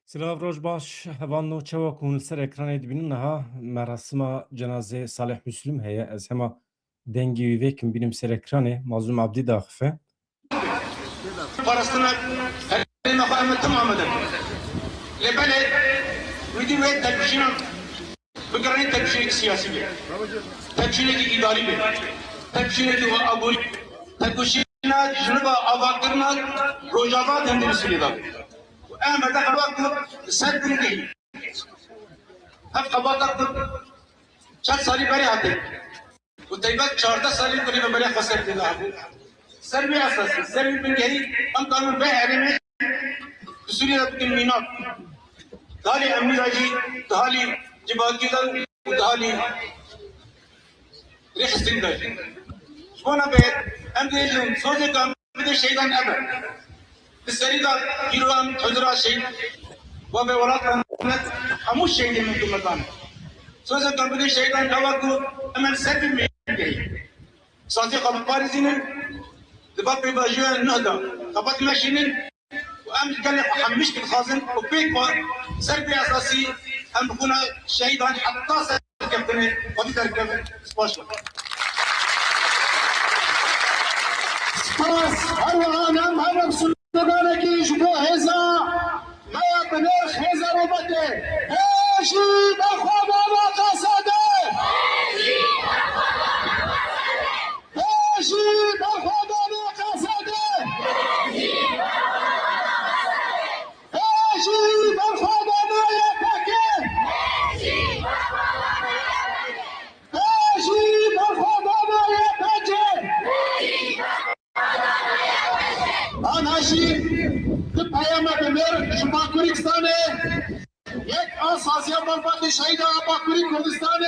Silav roj baş hevan no çawa kun ser ekranê dibînin niha merasima cenazê Salih Müslüm heye ez hema dengê wî vê kim bînim ser ekranê Mazlum Abdî daxife. Parasına her makamet tamamen. Lebele videoya televizyon bugün televizyon siyasi bir. Televizyon idari bir. Televizyon ve abul. Televizyon jnuba avakırna rojava dendirirsiniz abi. Ama da kabak serpin değil. Hep kabak çat sali beri adı. Bu teybat çarda sali kuni beri hasar dedi abi. Serbi asası, serbi bilgeri, am kanun behri Suriye bütün minat. Dali emiracı, dali cibakidan, dali rihsindar. Şuna be, em diyeceğim, sözü kan bir de şeyden eber. Serida Yirvan Hazra şey, ve velat hamuş şeyden mümkün. Sözü kan bir de şeyden kavakı hemen serbi mi? Saati kabul Paris'in دباب بيباجوا النهضة قبض ماشينين وأم قال لك حمشت الخازن وبيك سربي أساسي أم بكون شهيدا حتى سركبتني وبيتر كبر سباشا سباس هروانا مهرب سلطانة كي يشبه هزا ما يبنيش هزا ربطي هاشي بخوضا ما قصده هاشي بخوضا سازیا منفعت شهید باکوری کردستان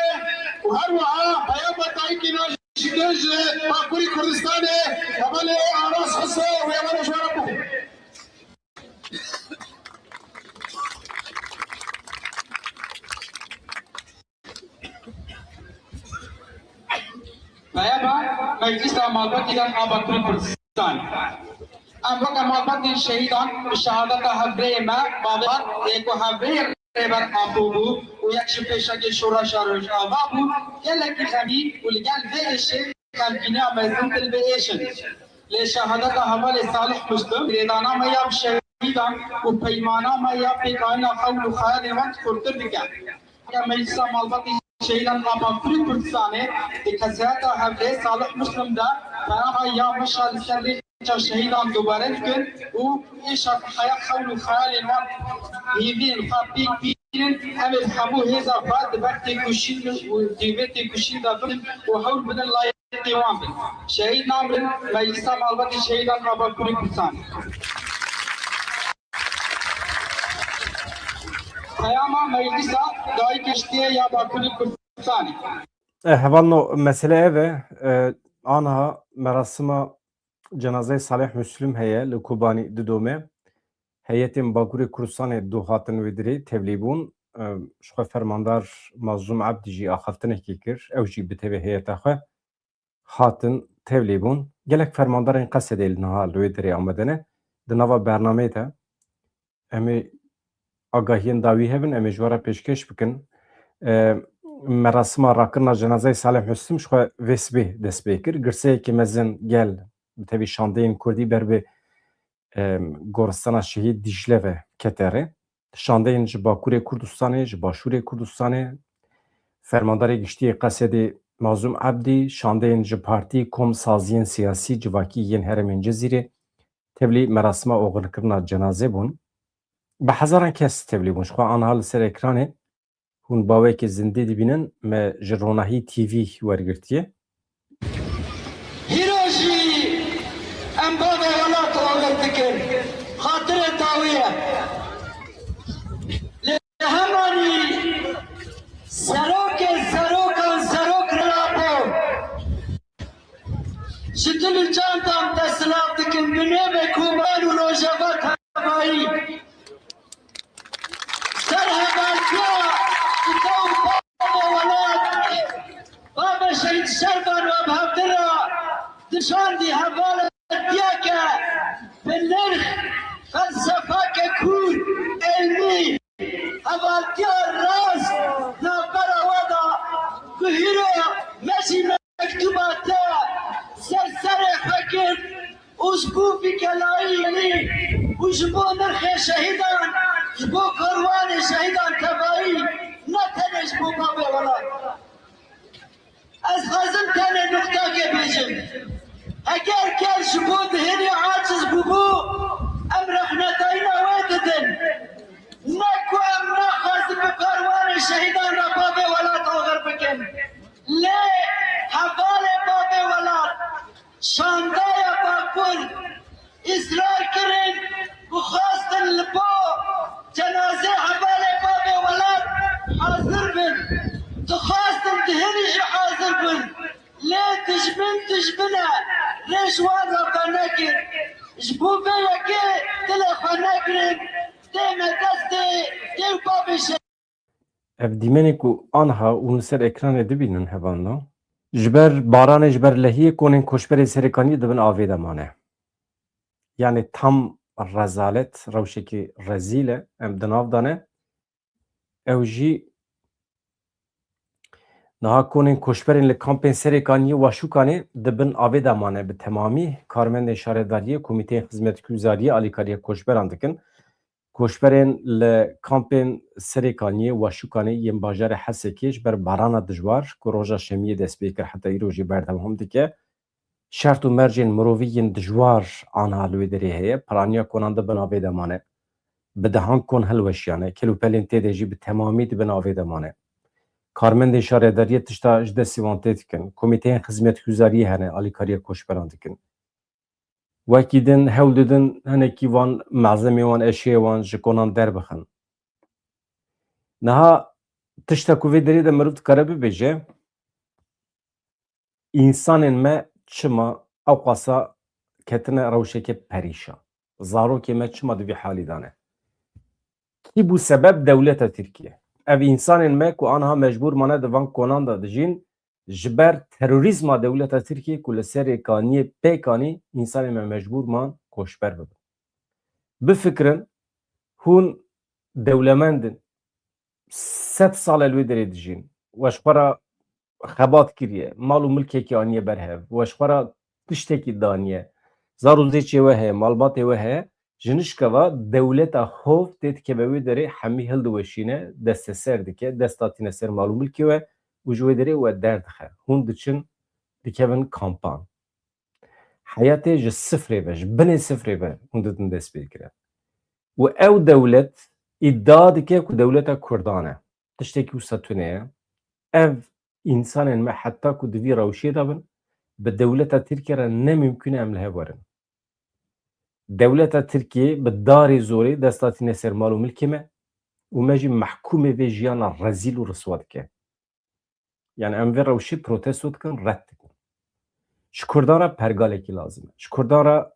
و هر وها هیا بتایی که نشیدش باکوری کردستان قبل آراس حسه و یمن شرابو هیا با مجلس مالبات ایران باکوری کردستان اما که مالبات شهیدان شهادت حبره ما بابات یک حبره بر آبو و یک شپیشا که شورا شاروش آبو گلکی خمی و لگل ویشه کمکینه آمزن تل ویشن لشهادت حوال صالح مسلم ریدانا میا شهیدان و پیمانا میا پیکانا خول و خیال وقت خورتر بکن یا مجلسا مالباتی شهیدان آباکوری کردستانه دکزیاتا حوله صالح مسلم دا فراها یا مشال سرلی شهیدان دوباره کن و ایشات حیا خول و خیال وقت هیوین خاپیک بینن امید همو هزا بعد وقتی کشید و دیوتی کشید دادن و حول بدن لایق دیوان بین شهید نام بین مجلسا مالباتی شهیدان آباکوری کردستان Kayama meclisa dahi kiştiye ya bakuri kurdistani. Hevan meseleye ve anha merasima cenazê Salih Müslüm heye li Kubanî didome heyetên Bakurê Kurdistanê du hatin wê dirê tevlî bûn ji xwe fermandar Mazlum Abdî jî axaftinekê kir ew jî bi tevê heyeta xwe hatin tevlî bûn gelek fermandarên Qesedê li niha li wê dirê amedene di nava bernameyê de em ê agahiyên dawî hebin em ê ji we re pêşkêş bikin merasima rakirina cenazeyê Salih Müslüm ji xwe vê sibê dest pê kir girseyekê mezin gel bi tevî şandeyên Kurdî ber bi goristana şehîd Dîcle ve Keterê şandeyên ji Bakurê Kurdistanê ji Başûrê Kurdistanê fermandarê giştiyê Qesedê Mazlum Abdî şandeyên ji partî kom saziyên siyasî civakî yên herêmên Cezîrê tevlî merasima oxirkirina cenazê bûn bi hezaran kes tevlî bûn ji xwe aniha li ser ekranê hûn bawekê zindî dibînin me ji Ronahî TV wergirtiye Hiroji em bavê welat oğir dikin xatirê dawiye li hemanî serokê serokan serok rapo ji dilê candan desthilat dikin bi nêvê Kuban û Rojava Karabayî serheventiya ji taw bavê welat bavê şehîd şer جبو نرخ شهيدان جبو كروان شهيدان تبعي نتن جبو بابي ولا از خازم كان نقطة بيجم اگر كان جبو دهني عاجز ببو ام رحنا تاينا ويددن نكو ام ناخذ بكروان شهيدان بابي ولا توغر بكم ليه حوالي بابي ولا شاندايا باكل إصرار كرن وخاصة البو جنازة حوالي بابي ولاد حاضر بن تخاصة دهنش حاضر بن ليه تجبنا ليش واضح بناكر جبو بيا كي تلفنا كرن تيما دستي تيو بابي شي Ev dîmenê ku anha û ser ekranê dibînin hevanla ji ber baranê ji ber lehiyê konên koçberê Serêkaniyê dibin avê de mane. Yani tam rezalet, rewşekî rezîl e em di nav dane. Ew jî niha konên koçberên li kampên Serêkaniyê û Waxûkanê dibin avê de mane bi temamî. Karmendên Şaredariyê, Komîteyên Xizmetgûzariyê alîkariya koçberan dikin. Koçberên li kampên Serêkaniyê û Waxûkanê yên bajarê Hesekê ji ber barana dijwar ku roja şemiyê dest pê kir heta îro jî berdewam dike. Şert û mercên mirovî yên dijwar aniha li wê derê heye. Planiya konan dibin avê de mane. Bi dehan kon hilweşiyane. Kelûpelên tê de jî bi temamî dibin avê de mane. Karmendên Şaredariyê tişta ji destî wan tê dikin. Komîteyên Xizmetgûzariyê hene alîkariya koçberan dikin. Wekî din hewl didin hinekî wan mezemê wan eşiyê wan ji konan derbixin. Niha tişta ku vê derê de mirov dikare bibêje însanên me çima ew qasa ketine rewşekê perîşan. Zarokê me çima di vî halî dane. Kî bû sebeb dewleta Tirkiye. Ev însanên me ku aniha mecbûr mane di van konan da dijîn ji ber terorîzma dewleta Tirkiye ku li Serêkaniyê pêkanî însanên me mecbûr man koçber bibin. Bifikirin hûn dewlemendin 100 sal li wê derê dijîn. Weşxwara xebat kiriye, mal û milkekî aniye berhev, weşxwara tiştekî daniye, zar û zêçê we heye, malbatê we heye, ji nişkeva dewleta hov tê dikeve wê derê hemî hildiweşîne, desteser dike, dest datîne ser mal û milkê we û ji wê derê we derdixe. Hûn diçin dikevin kampan. Heyetê ji sıfrê ve, ji binê sıfrê ve hûn didin dest pê kirin. û ew dewlet îddia dike ku dewleta Kurdan e. Tiştekî wisa tune ye. Ev însanên me heta ku di vî rewşê de bin bi dewleta Tirkiye re nemimkün e em li hev werin. Dewleta Tirkiye bi darê zorê dest datîne ser mal û milkê me û me jî mehkûmê vê jiyana rezîl û riswa dike. Yani em vê rewşê protesto dikin, red dikin. Ji Kurdan re pergalekî lazim e. Ji Kurdan re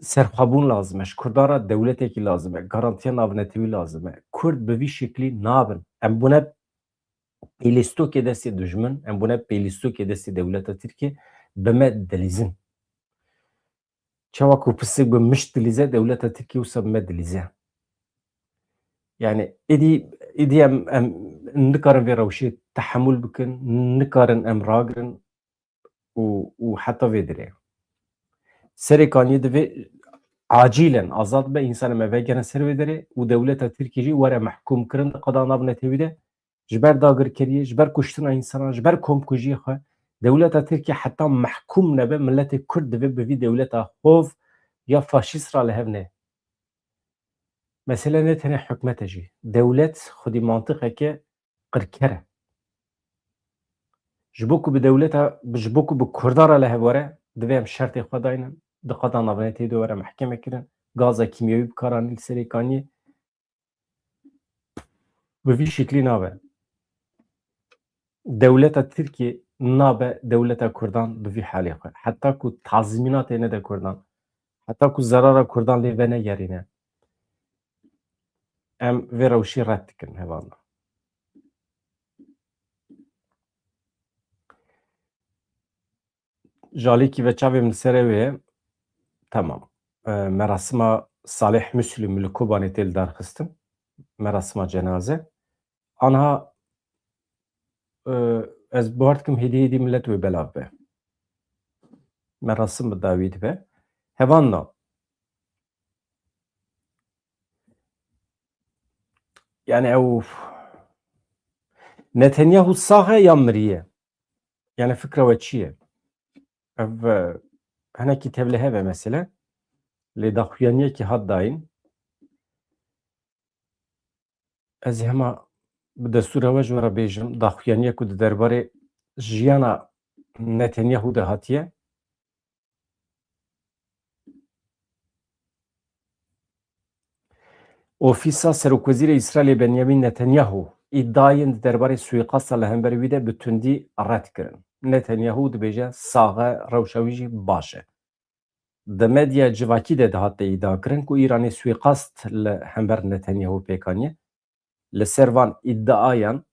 serxwebûn lazim e. Ji Kurdan re dewletekî lazim e. Garantiya navnetewî lazim e. Kurd bi vî şeklî nabin. Em bûne pêlîstokê destê dijmin, em bûne pêlîstokê destê dewleta Tirkiye bi me dilîzin. Çawa ku pisîk bi mişt dilîze, dewleta Tirkiye wisa bi me dilîze. Yani êdî em nikarin vê rewşê tehemûl bikin, nikarin em ragirin û heta vê derê. Serêkaniyê divê acîlen azad be, însanên me vegere ser vê derê û dewleta Tirkiye jî were mehkûm kirin di qeda navnetewî de ji ber dagirkeriyê, ji ber kuştina însanan, ji ber komkujiyê xwe dewleta Tirkiye heta mehkûm nebe, milletê Kurd divê bi vî dewleta hov ya faşîst ra li hev ne. Mesele ne tenê hikûmete jî. Dewlet xwedî mantiqeke qirker e. Ji bo ku bi dewleta, ji bo ku bi Kurdan re li hev were, divê em şertê xwe dayînin, di qeda navnetewî de were mehkeme kirin, gaza kîmyewî bikaranîn li Serêkaniyê. Bi vî şeklî nabe. Dewleta Tirkiye nabe dewleta Kurdan bi vî halê xwe. Heta ku tazmînatê nede Kurdan, heta ku zerara Kurdan lê venegerîne. Em vê rewşê red dikin hevan. Jalêkî ve çavên li serê wê ye. Tamam. Merasima Salih Müslüm li Kobanê tê li darxistin. Merasima cenaze. Aniha ez bawer dikim hêdî millet wê belav be. Merasim bi dawî dibe. Hevan na Yani ev Netanyahu sağa ya miriye. Yani fikra ve çiye. Ev heneki tevle heve mesela. Li daxuyaniye ki had dayin. Ez hema bi destûra we ji we re bêjim daxuyaniye ku di derbarê jiyana Netanyahu de hatiye. Ofîsa Serokwezîrê İsraîlê Benyamin Netanyahu îddiayên di derbarê suîqasta li hemberî wî de bi tundî red kirin. Netanyahu dibêje saxe rewşa wî jî baş e. Di medya civakî de dihate îdia kirin ku Îranê suîqast li hember Netanyahu pêkaniye. Li ser van îddiayan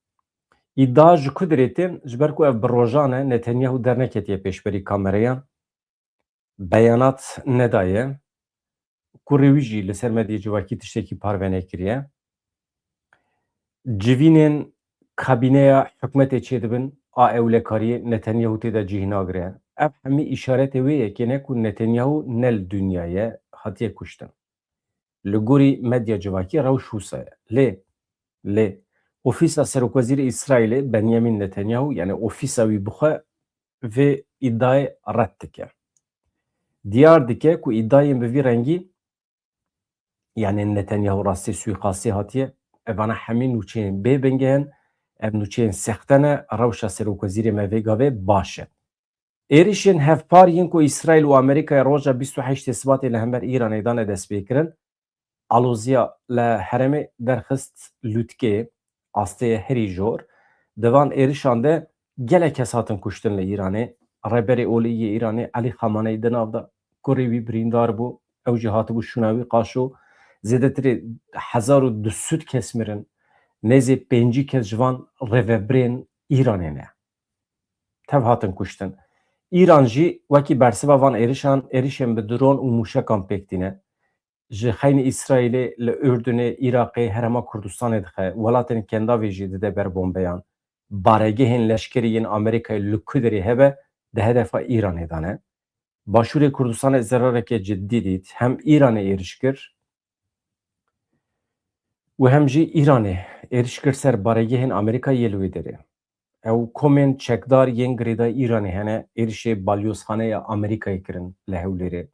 îdia ji ku dirêtin ji ber ku ev bi rojan e Netanyahu derneketiye pêşberî kamereyan beyanat nedaye ku rêwî jî li ser medyê civakî tiştekî parve nekiriye. Civînên kabîneya hikûmetê çêdibin a ewlekariyê Netanyahu tê de cih nagire. Ev hemî îşaretê wê yekê ne ku Netanyahu ne li dunyayê hatiye kuştin. Li gorî medya civakî rewş wisa ye. Lê Ofîsa Serokwezîrê İsraîlê Benyamin Netanyahu yani ofîsa wî bixwe vê îddiayê red dike. Diyar dike ku îddiayên bi vî rengî yani Netanyahu rastî suîqasî hatiye evana hemî nûçeyên bêbenge hene ev nûçeyên sexte ne rewşa Serokwezîrê me vê gavê baş e. Êrişên hevpariyên ku İsraîl û Amerîkaya roja 28 Sibatê li hember Îranê dane destpêkirin alozîya li herêmê derxist lûtkê asteyê herî jor di van êrişan de gelek kes hatin kuştin li Îranê. Rêberê olîyê Îranê Elî Xamaneyî di nav da kurê wî birîndar bû ew jî hatibû şûna wî qaşo zêdetirê 1200 kes mirin nêzê 5 kes ji van rêveberên Îranê ne tev hatin kuştin. İran jî wekî bersiva van êrişan êrişên bi dron û mûşekan pêk dîne. Ji xeynî İsraîlê li Ürdünê, Iraqê, Herêma Kurdistanê dixe, welatên kendavê jî dide ber bombeyan. Baregehên leşkerî yên Amerîkayê li Kuderê hebe di hedefa Îranê de ne. Başûrê Kurdistanê zerareke ciddî dît. Hem Îranê êriş kir û hem jî Îranê êriş kir ser baregehên Amerîkayê li wê derê. Ew komên çekdar yên girêdayî Îranê hene êrişê balyozxaneya Amerîkayê kirin li Hewlêrê.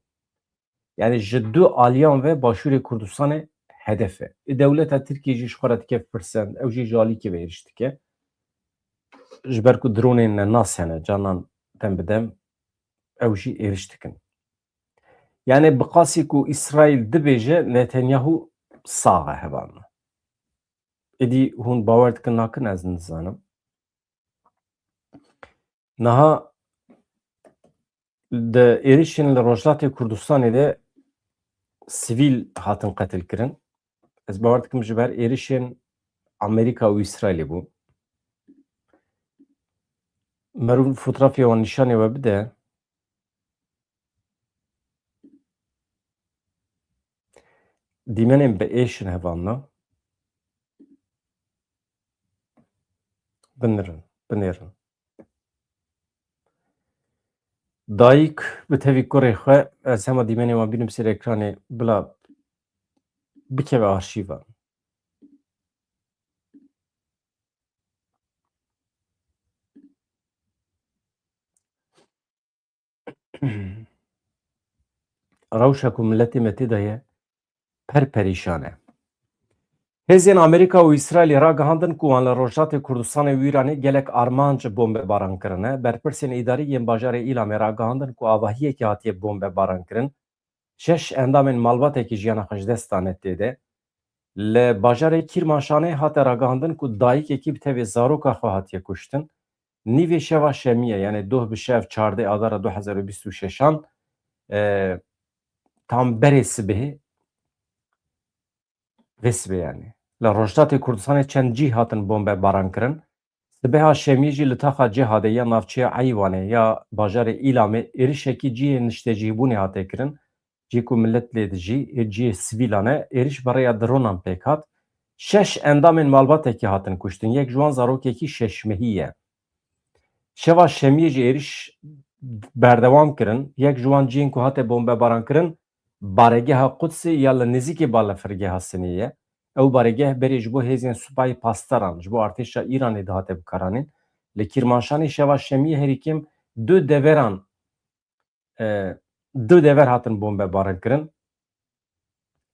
Yani ji du aliyan ve Başûrê Kurdistanê hedef e. Dewleta Tirkiye jî ji xwe re dike pirsend ew jî ji alîkê ve êriş dike. Ji ber ku dronên ne nas hene canan dem bi dem ew jî êriş dikin. Yani bi qasî ku İsraîl dibêje Netanyahu sax e hevan. Êdî hûn bawer dikin nakin ez nizanim. Niha di êrişên li Rojdatê Kurdistanê de sivîl hatin qetil kirin. Ez bawer dikim ji ber êrişên Amerîka û İsraîlê bû. Merû fotoğrafya wan nîşanê we bide. Dîmenên bi êşin hevan na. Binirin, binêrin. Dayîk bi tevî kurê xwe ez hema dîmenê wan bînim ser ekranê bila bikeve arşîva. Rewşa ku milletê me tê de ye perperîşan e. Hêzên Amerîka û İsraîlê ragihandin ku wan li Rojdatê Kurdistanê û Îranê gelek armanc bombebaran kirine. Berpirsên îdarî yên bajarê Îlamê ragihandin ku avahiyekê hatiye bombebaran kirin. 6 endamên malbatekî jiyana xwe ji dest dane tê de. Li bajarê Kîrmanşanê hate ragihandin ku dayîkekî bi tevê zaroka xwe hatiye kuştin. Nîvê şeva şemiye yani doh bi şev 14 Adara 2026an tam berê sibehê vê sibê yani. Li Rojdatê Kurdistanê çend cî hatin bombebaran kirin. Sibeha şemiyê jî li taxa Cihadê ya navçeya Eywanê ya bajarê Îlamê êrişekî cihên niştecîbûnê hate kirin. Cî ku millet lê dijî cihê sivîlan e êriş beraya dronan pêk hat. 6 endamên malbatekî hatin kuştin. Yek ji wan zarokekî şeşmehî ye. Şeva şemiyê jî êriş berdewam kirin. Yek ji wan cihên ku hate bombebaran kirin baregeha Qudsê ya li nêzîkê balafirgeha Sinê ye. Ew baregeh berê ji bo hêzên Supayê Pastaran ji bo artêşa Îranê dihate bikaranîn. Li Kîrmanşanê şeva şemiyê herî kêm du dever hatin bombebarankirin.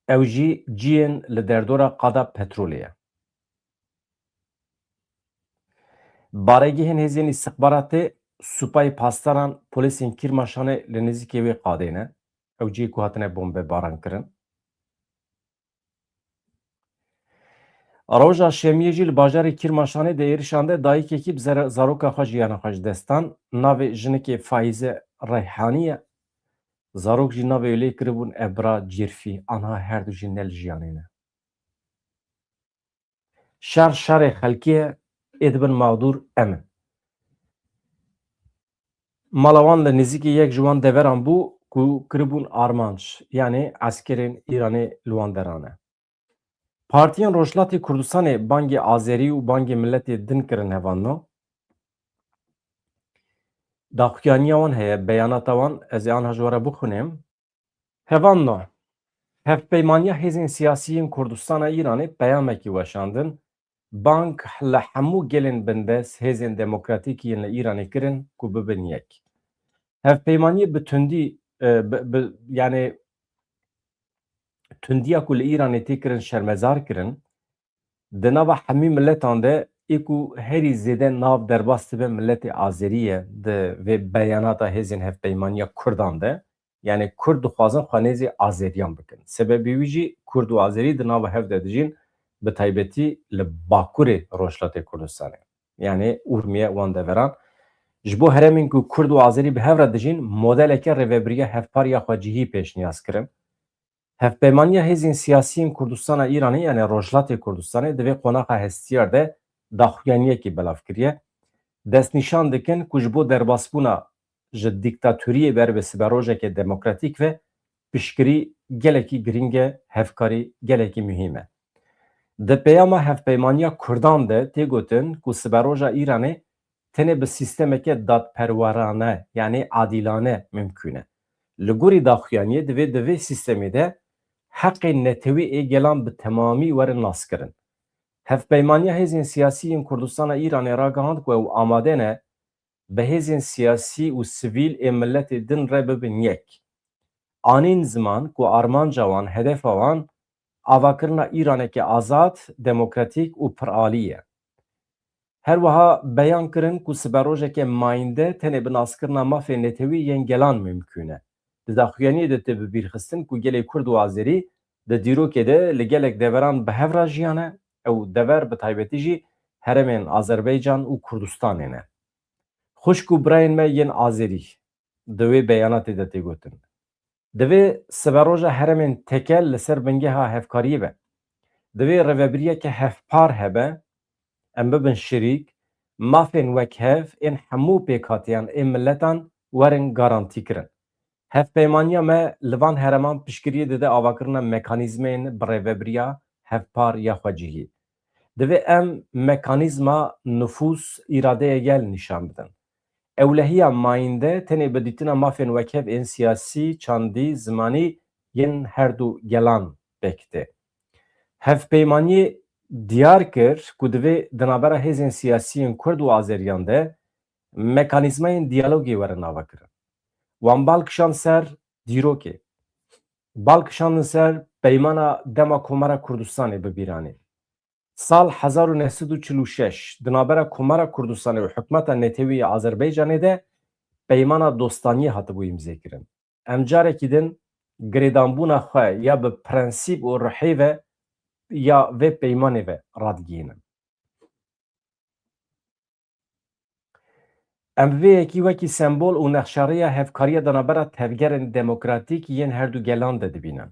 Ew jî ciyên li derdora qada petrolê ye. Baregehên hêzên îstixbaratê Supayê Pastaran polîsên Kîrmanşanê li nêzîkê wê qadê ne. Ew ciyê ku hatine bombebarankirin. Roja şemiyê jî li bajarê Kîrmanşanê de êrişan de dayîkekî bi zaroka xwe jiyana xwe ji destan. Navê jinekê Faize Reyhanî ye. Zarok jî navê wê lê kiribûn Ebra Cirfî. Anha her du jî ne li jiyanê ne. Şer şerê xelkî ye, ê dibin mawdûr em in. Mala wan li nêzîkî yek ji wan deveran bû ku kiribûn armanc, yanî eskerên Îranê li wan deran e. Partiyên Rojhilatê Kurdistanê bangê azerî û bangê milletê din kirin hevanno. Daxuyaniya wan heye, beyanata wan ez ê aniha ji we re bixwînim. Hevanno, hevpeymaniya hêzên siyasî yên Kurdistana Îranê peyamekî weşandin. Bank li hemû gelên bindest hêzên demokratîk yên li Îranê kirin ku bibin yek. Hevpeymaniyê bi tundî yanî tundiya ku li Îranê tê kirin şermezar kirin. Di nava hemî milletan de ê ku herî zêde nav derbas dibe milletê Azerî ye di vê beyanata hêzên hevpeymaniya Kurdan de. Yani Kurd dixwazin xwenêzê Azeriyan bikin. Sebebê wî jî Kurd û Azerî di nava hev de dijîn bi taybetî li Bakurê Rojhilatê Kurdistanê. Yani Urmiye wan deveran. Ji bo heremên ku Kurd û Azerî bi hev re dijîn modeleke rêveberiya hevpariya xwe cihî pêşniyaz kirin. Hevpeymaniya hêzên siyasî yên Kurdistana Îranê yani Rojhilatê Kurdistanê di vê qonaxa hestiyar de daxuyaniyekî belav kiriye. Destnîşan dikin ku ji bo derbasbûna ji dîktatûriyê ber bi siberojeke demokratîk ve piştgirî gelekî giring e, hevkarî gelekî mühîm e. Di peyama hevpeymaniya Kurdan de tê gotin ku siberoja Îranê tenê bi sîstemeke dadperwarane yani adîlane mümkün e. Li gorî daxuyaniyê divê di vê sîstemê de heqên netewî ê gelan bi temamî werin naskirin. Hevpeymaniya hêzên siyasî yên Kurdistana Îranê ragihand ku ew amade ne bi hêzên siyasî û sivîl ê milletê din re bibin yek. Anîn ziman ku armanca wan, hedefa wan avakirina Îraneke azad, demokratîk û piralî ye. Her wiha beyan kirin ku siberojeke mayînde tenê bi naskirina mafê netewî yên gelan mümkün e. Di daxuyaniyê de tê bibîrxistin ku gelê Kurd û Azerî di dîrokê de li gelek deveran bi hev re jiyane, ew dever bi taybetî jî heremên Azerbaycan û Kurdistanê ne. Xwişk û birayên me yên Azerî di wê beyanatê de tê gotin. Divê siberoja heremên tekel li ser bingeha hevkariyê be. Divê rêvebiriyeke hevpar hebe, em bibin şerîk, mafên wek hev ên hemû pêkhatiyan ên milletan werin garantî kirin. Hevpeymaniya me li van hereman piştgiriyê dide avakirina mekanîzmên bi rêvebiriya hevpar ya xwe cihî. Divê em mekanîzma nüfûs îradeye gel nîşan bidin. Ewlehiya mayînde tenê bi dîtina mafên wekhev ên siyasî, çandî, zimanî yên her du gelan pêk. Hevpeymaniyê diyar kir ku divê di navbera hêzên siyasî yên Kurd û Azeriyan de mekanîzmayên diyalogê werin avakirin. Wan balkişan ser dîrokê. Balkişandin ser peymana dema Komara Kurdistanê bi bîranê. Sal 1946 di navbera Komara Kurdistanê û hikûmeta netewî ya Azerbaycanê de peymana dostaniyê hatibû îmzêkirin. Em carekî din girêdanbûna xwe ya bi prensîp û rihê ve ya vê peymanê ve radgihînin. Em vê yekî wekî sembol û nexşariya hevkariya di navbera tevgerên demokratîk yên her du gelan de dibînin.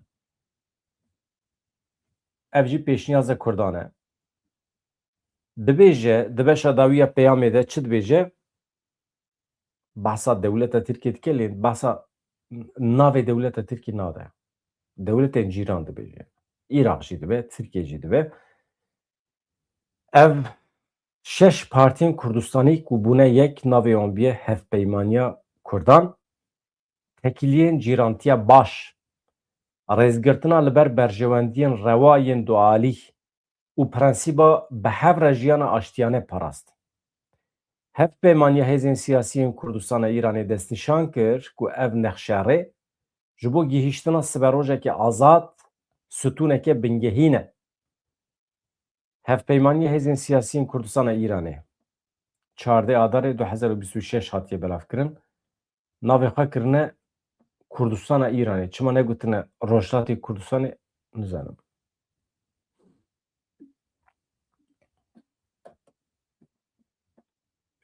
Ev jî pêşniyaza Kurdan e. Dibêje di beşa dawiya peyamê de çi dibêje? Behsa dewleta Tirkiye dike lê behsa navê dewleta Tirkiye nade. Dewletên cîran dibêje. İrak jî dibe, Tirkiye jî dibe. Ev şeş partiyên Kurdistanî ku bûne yek navê wan bûye Hevpeymaniya Kurdan, tekiliyên cîrantiya baş, rêzgirtina li ber berjewendiyên rewa yên dualî û prensiba bi hev re jiyana aştiyane parast. Hev peymaniya hêzên siyasî Kurdistana Îranê destnîşan kir ku ev nexşerê ji bo gihîştina siberrojekê azad sütûneke bingehîn e. Hevpeymaniya hêzên siyasî Kurdistana Îranê 14 Adarê 2026 hatiye belavkirin. Navê xwe kirine Kurdistana Îranê. Çima negotine Rojhilatê Kurdistanê nizanim.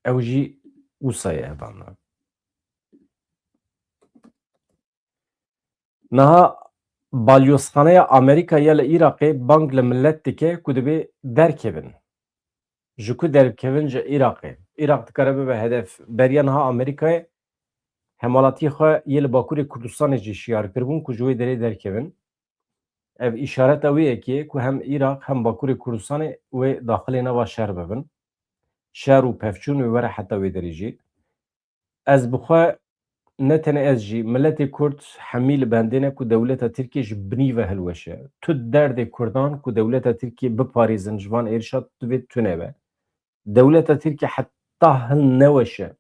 Ew jî wisa ye evan. Niha balyozxaneya Amerîkayê li Îraqê bang li millet dike ku dibe derkevin. Ji ku derkevin ji Îraqê. Îraq dikare bibe hedef. Beriya niha Amerîkayê hemalatiyê xwe yê li Bakurê Kurdistanê jî şiyar kiribûn ku ji wê derê derkevin. Ev îşareta wê yekê ku hem Îraq hem Bakurê Kurdistanê wê daxilê nava şer bibin. Şer û pevçûn wê were heta wê derê jî. Ez bi xwe ne tenê ez jî milletê Kurd hemî li bendê ne ku dewleta Tirkiye ji binî ve hilweşe. Tu derdê Kurdan ku dewleta Tirkiye biparêzin ji van êrişa divê tune be. Dewleta Tirkiye heta hin neweşe.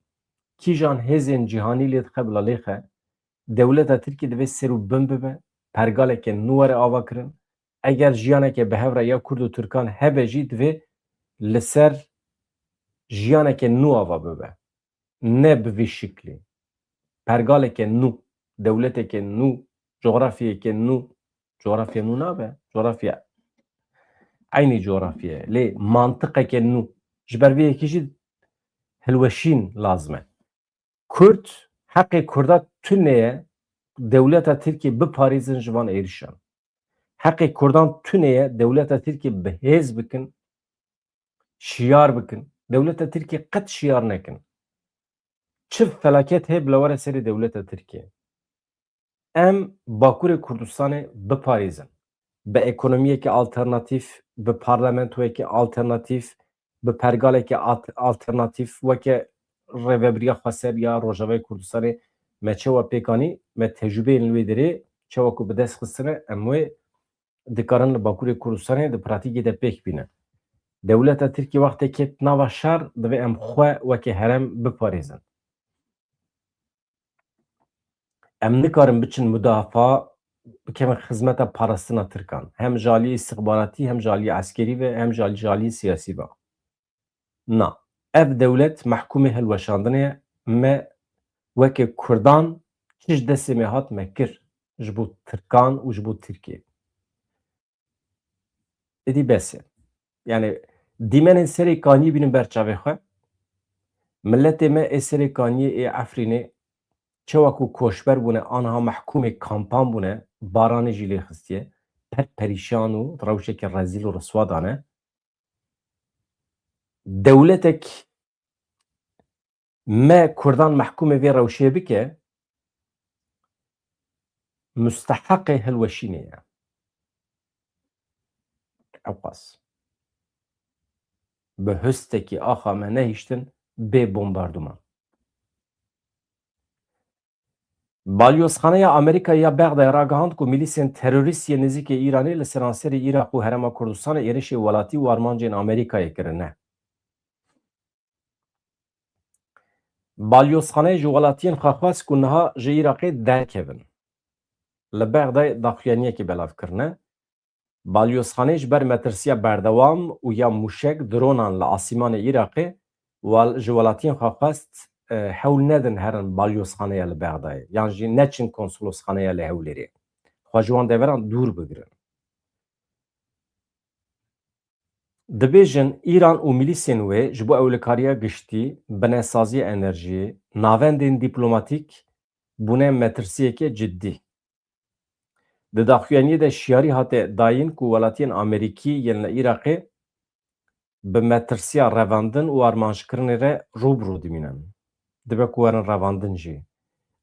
Kîjan hêzên cîhanî lê dixe bila lêxe. Dewleta Tirkiye divê ser û bin bibe. Pergaleke nû were ava kirin. Eger jiyaneke bi hev re ya Kurd û Tirkan hebe jî divê li ser jiyaneke nû ava bibe. Ne bi vî şiklê. Pergaleke nû, dewleteke nû, coğrafyayeke nû, coğrafya nû nabe, coğrafya aynî coğrafya lê mantıqeke nû ji ber vê yekê jî hilweşîn lazim e. Kurd heqê Kurda tune ye dewleta Tirkiye biparêzin ji van êrişan. Heqê Kurdan tune ye dewleta Tirkiye bihêz bikin, şiyar bikin. Dewleta Tirkiye qet şiyar nekin. Çi felaket heye bila were serê dewleta Tirkiye. Em Bakurê Kurdistanê biparêzin. Bi ekonomiyekê alternatîf, bi parlamentoyekê alternatîf, bi pergalekê alternatîf weke Rêveberiya Xweser ya Rojavayê Kurdistanê me çawa pêkanî, me tecrübeyên wê derê çawa ku bi dest xistine em wê dikarin li Bakurê Kurdistanê di pratîkê de pêk bînin. Dewleta Tirkiye wextê ket nava şer divê em xwe wekî herem biparêzin. Em nikarin biçin müdafaa bikevin xizmeta parastina Tirkan. Hem ji aliyê istixbaratî, hem ji aliyê eskerî ve hem ji aliyê siyasî ve. Na. Ev dewlet mehkumê hilweşandinê ye me wekî Kurdan çi ji destê me hat me kir ji bo Tirkan û ji bo Tirkiye. Êdî bes e. Yani dîmenên serê kaniyê bînin ber çavê xwe. Milletê me ê serê kaniyê ê Efrînê çawa ku koçber bûne aniha mehkumê kampan bûne baranê jî lê xistiye. Perperîşan û rewşeke rezîl û riswa dane. Dewletek me Kurdan mehkumê vê rewşê bike müsteheqê hilweşînê ye. Ew qas. Bi hustekî axa me nehîştin bê bombarduman. Balyozxaneya Amerîkayê ya Bexdayê ragihand ku milîsên terorîst yê nêzîkê Îranê li seranserê Îraq û Herêma Kurdistanê êrişê welatî û armancên Amerîkayê kirine. Balyozxaneyê ji welatiyên xwe xwest ku niha ji Îraqê derkevin. Li Bexdayê daxuyaniyekê belav kirine. Balyozxaneyê ji ber metirsiya berdewam û ya mûşek dronan li asîmanê Îraqê ji welatiyên xwe xwest hewl nedin herin balyozxaneya li Bexdayê. Yan jî neçin konsolosxaneya li Hewlêrê. Xwe ji wan deveran dûr bigirin. Dibêjin Îran û milîsên wê ji bo ewlikariya giştî, binêsaziya enerjiyê, navendên dîplomatîk bûne metirsiyekê ciddî. Di daxuyaniyê de şiyarî hate dayîn ku welatiyên Amerîkî yên li Îraqê bi metirsiya revandin û armanjkirinê re rûbirû dimînin. Dibe ku werin revandin jî.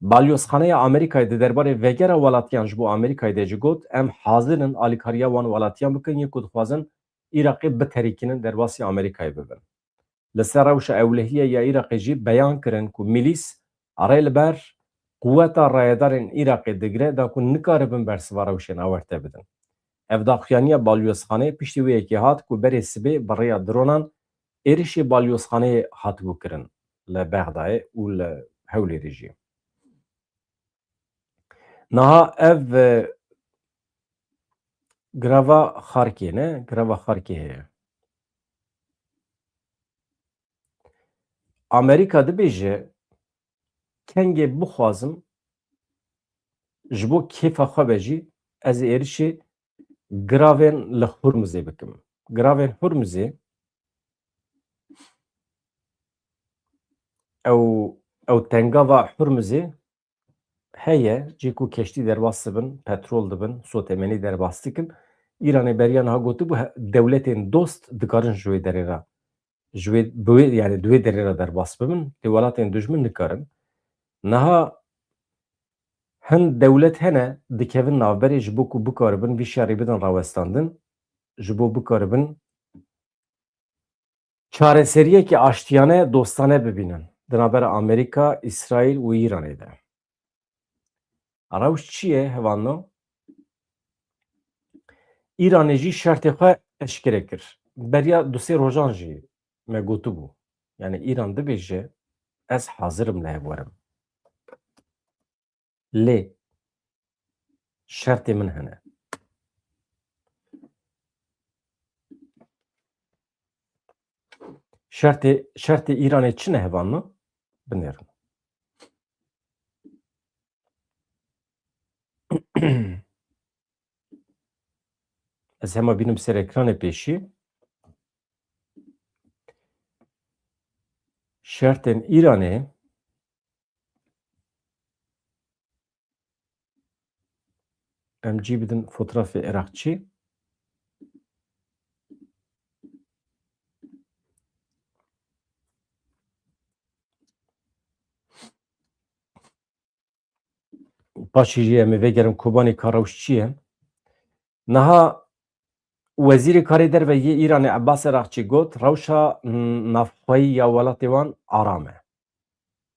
Balyozxaneya Amerîkayê di derbarê vegera welatiyan ji bo Amerîkayê de jî got em hazir in alîkariya wan welatiyan bikin yê ku dixwazin Îraqê biterîkinin derbasî Amerîkayê bibin. Li ser rewşa ewlehiyê ya Îraqê jî beyan kirin ku milîs rê li ber quweta rayedarên Îraqê digire da ku nikaribin bersiva rewşên awarte bidin. Ev daxuyaniya balyozxaneyê piştî wê yekê hat ku berê sibê bi rêya dronan êrişê balyozxaneyê hatibû kirin li Bexdayê û li Hewlêrê jî. Niha ev girava Xarkê ne? Girava Xarkê heye. Amerîka dibêje kengê bixwazim ji bo kêfa xwe ve jî ez ê êrişê giravên li Hurmuzê bikim. Giravên Hurmuzê ew tengava Hurmuzê heye cî ku keştî derbas dibin, petrol dibin, sotemenî derbas dikin. İranê beriya niha gotibû dewletên dost dikarin ji wê derê re ji wê bi wê yani di wê derê re derbas bibin, lê welatên dijmin nikarin. Niha hin dewlet hene dikevin navberê ji bo ku bikaribin vî şerê bidin rawestandin, ji bo bikaribin çareseriyekê aştiyane dostane bibînin di navbera Amerîka, İsraîl û İranê de. Rewş çi ye hevano? İranê jî şertê xwe eşkere kir. Beriya du sê rojan jî me gotibû. Yani İran dibêje ez hazirim li hev werim. Lê şertê min hene. Şertê İranê çi ne hevano? Binêrin. Ez hema bînim ser ekranê pêşî. Şertên İranê em cî bidin fotoğrafê Iraqçî. Paşî jî em ê vegerin kobanê ka rewş çi ye? Niha Wezîrê Karê Derve yê İranê Abbas Iraqçî got rewşa navxweyî ya welatê wan aram e.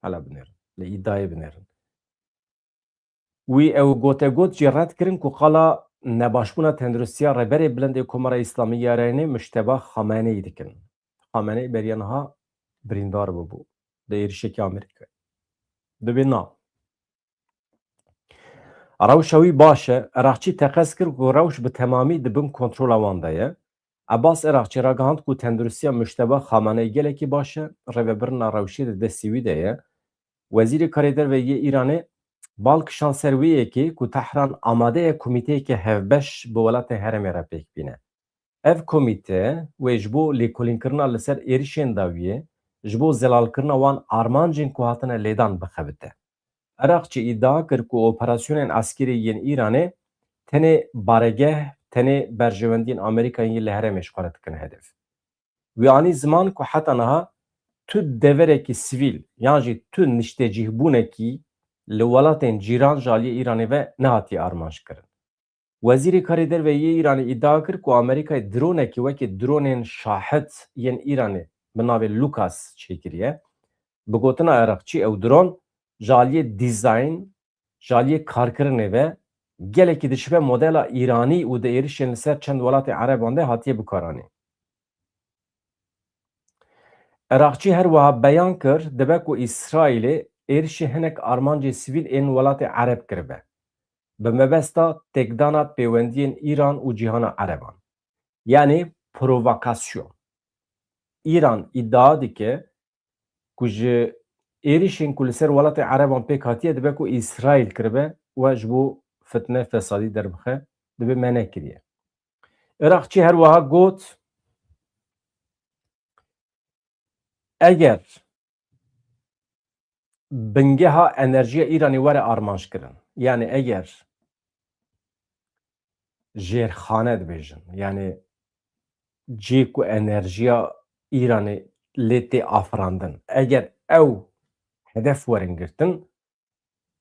Hala binêrin. Li îddiayê binêrin. Wî ew gotegot jî red kirin ku qala nebaşbûna tendurustiya rêberê bilindê Komara İslamî ya Îranê Mujteba Xameneî dikin. Xameneî beriya niha birîndar bibû di êrişekê Amerîkayê. Dibê na. Rewşa wî baş e. Iraqçî teqez kir ku rewş bi temamî di bin kontrola wan de ye. Abbas Iraqçî ragihand ku tendurustiya Mujteba Xameneî gelekî baş e. Rêvebirina rewşê di destê wî de ye. Wezîrê Karê Derve yê Îranê balkişan ser wê yekê ku Tehran amade ye komîteyeke hevbeş bi welatê herêmê re pêk bîne. Ev komîte wê ji bo lêkolînkirina li ser êrişên dawiyê ji bo zelalkirina wan armancên ku hatine lêdan bixebite. Iraqçî îdia kir ku operasyonên askerî yên Îranê tenê baregeh tenê berjewendiyên Amerîkayê li herêmê ji xwe re dikin hedef. Wî anî ziman ku heta niha tu deverekî sivîl yan jî tu niştecîhbûnekî li welatên cîran ji aliyê Îranê ve nehatiye armanjkirin. Wezîrê Karê Derve yê Îranê îdia kir ku Amerîkayê dronekî wekî dronên Şahid yên Îranê bi navê Lukas çêkiriye. Bi gotina Iraqçî ew dron ji aliyê dîzayn, ji aliyê karkirinê ve gelekî dişibe modela İranî û di êrişên li ser çend welatê Ereban de hatiye bikaranî. Iraqçî her wiha beyan kir dibe ku İsraîlê êrişê hinek armancê sivîl ên welatê Ereb kiribe. Bi mebesta têkdana pêwendiyên İran û cîhana Ereban. Yani provokasyon. İran îdia dike ku ji êrişên ku li ser welatê Ereban pêk hatiye dibe ku İsraîl kiribe we ji bo fitne fesadî derbixe dibe me nekiriye. Iraqçî her wiha got eger bingeha enerjiya Îranê were armanjkirin yani eger jêrxane dibêjin yani cî ku enerjiya Îranê lê tê afirandin eger ew hedef werin girtin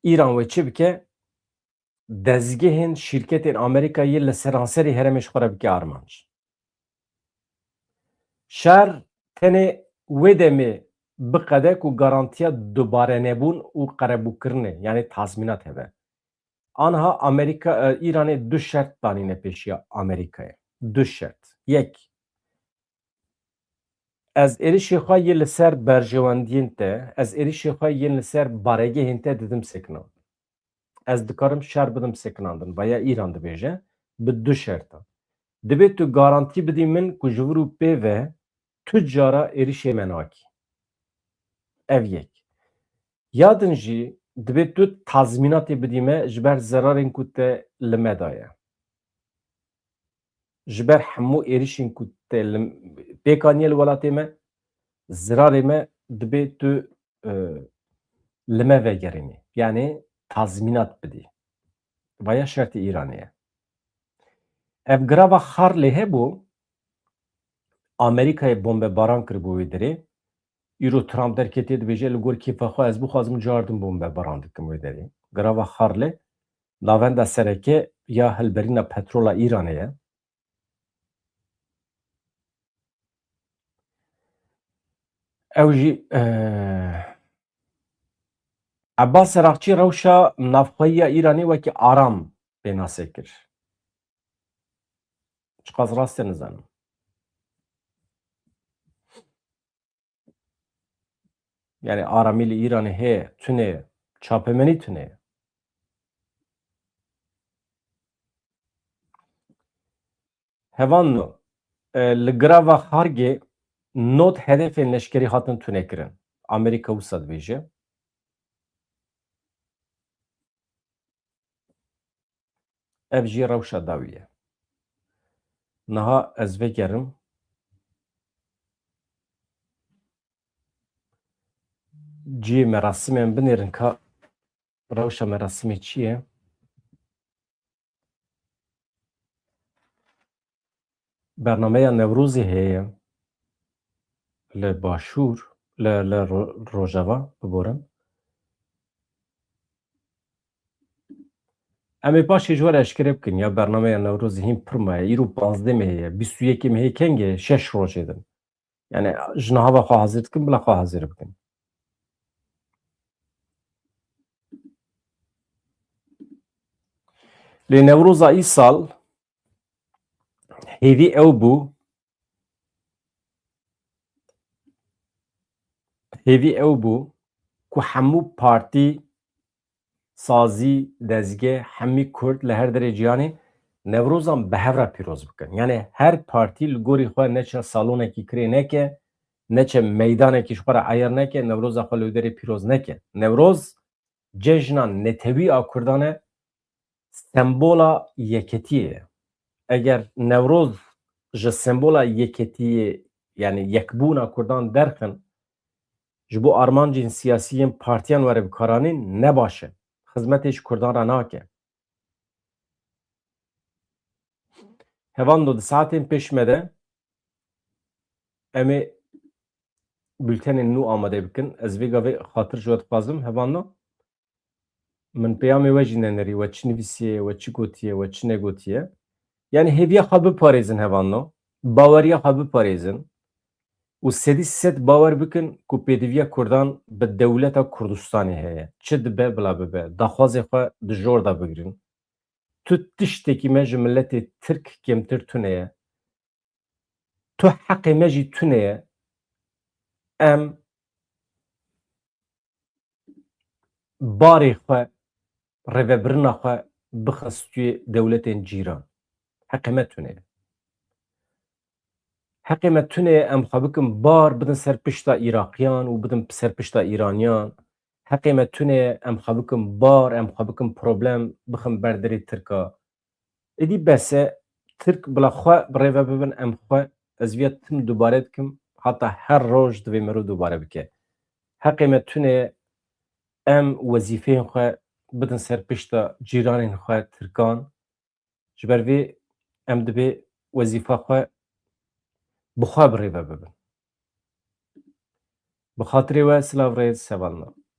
İran wê çi bike dezgehên şîrketên Amerîkayê li seranserê herêmê ji xwe re bike armanc. Şer tenê wê demê biqede ku garantiya dubarenebûn û qerebûkirinê yani tazmînat hebe. Anha Amerika İran'e du şert danine peşiya Amerika'ya. Du şert. Yek. Ez erişi xwe yê li ser berjewendiyên te, ez erişi xwe yên li ser baregehên te didim sekinan. Ez dikarim şer bidim sekinandin. Vaya İran dibêje bi du şertan. Dibe tu garantî bidî min ku ji vir û pê ve tu cara êrişê me nakî. Ev yek. Ya din jî dibe tu tazmînatê bidî me ji ber zerarên ku te li me daye. Ji ber hemû êrişên ku te pêkaniye li welatê me, zirarê me dibe tu li me vegerînî. Yani tazmînat bidî. Vaya şertê Îranê ye. Ev girava xar lê hebû, Amerikayê bombebaran kiribû wê derê. Îro Trump derketiye dibêje li gor kêfa xwe ez bixwazim cardim bombebaran dikim wê derê. Girava xar lê navenda sereke ya hilberîna petrola Îranê ye. Ew jî Abbas Erakçî rewşa navxweyiya Îranê wekî aram pênasê kir. Çiqas rast tê nizanim. Yani aramî li Îranê heye, tune ye, çapemenî tune ye. Hevan li girava Xargê not hedefên leşkerî hatin tunekirin. Amerîka wisa dibêje. Ev jî rewşa dawî ye. Niha ez vegerim ciyê merasimên binêrin ka rewşa merasimê çi ye? Bernameya Newrozê heye li Başûr, li Rojava biborin. Em ê paşê ji we re eşkere bikin ya bernameya Newrozê hîn pir maye. Îro 15 heye, 21 heye kengê 6 rojê din. Yani ji nihava xwe hazir dikin, bila xwe hazir bikin. Lê Newroza îsal hêvî ew bû ku hemû partî, sazî, dezgeh, hemî Kurd li her derê ciyanê Newrozan bi hev re pîroz bikin. Yani her partî li gorî xwe neçe salonekî kirê neke, neçe meydanekî ji xwe re eyer neke, Newroza xwe li wê derê pîroz neke. Newroz cejna netewî a Kurdan e, sembola yeketiyê ye. Eger Newroz ji sembola yeketiyê yani yekbûna Kurdan derxin, ji bo armancên siyasî yên partiyan were bikaranîn ne baş e. Xizmetê ji Kurdan re nake. Hevando di saetên pêş me de em ê bültenên nû amade bikin. Ez vê gavê xatir ji we dixwazim hevando min peyamê we jî nenerî, we çi nivîsiye, we çi gotiye, we çi negotiye. Yani hêviya xwe biparêzin hevando, baweriya xwe biparêzin û sedî sed bawer bikin ku pêdiviya Kurdan bi dewleta Kurdistanê heye. Çi dibe bila bibe. Daxwazê xwe di jor da bigirin. Tu tiştekî me ji milletê Tirk kêmtir tune ye. Tu heqê me jî tune ye. Em barê xwe, rêvebirina xwe bixestûyê dewletên cîran. Heqê me tune ye. Heqê me tune ye em xwe bikin bar bidin ser pişta Îraqiyan û bidin ser pişta Îraniyan. Heqê me tune ye em xwe bikin bar, em xwe bikin problem bixin ber derê Tirka. Êdî bese Tirk bila xwe bi rêve bibin em xwe ez vêya tim dubare dikim heta her roj divê mirov dubare bike. Heqê me tune ye em wezîfeyên xwe bidin ser pişta cîranên xwe Tirkan. Ji ber vê em dibê wezîfa xwe bi xwe bi rêve bibin. Bi xatirê we silav rêz sevanla.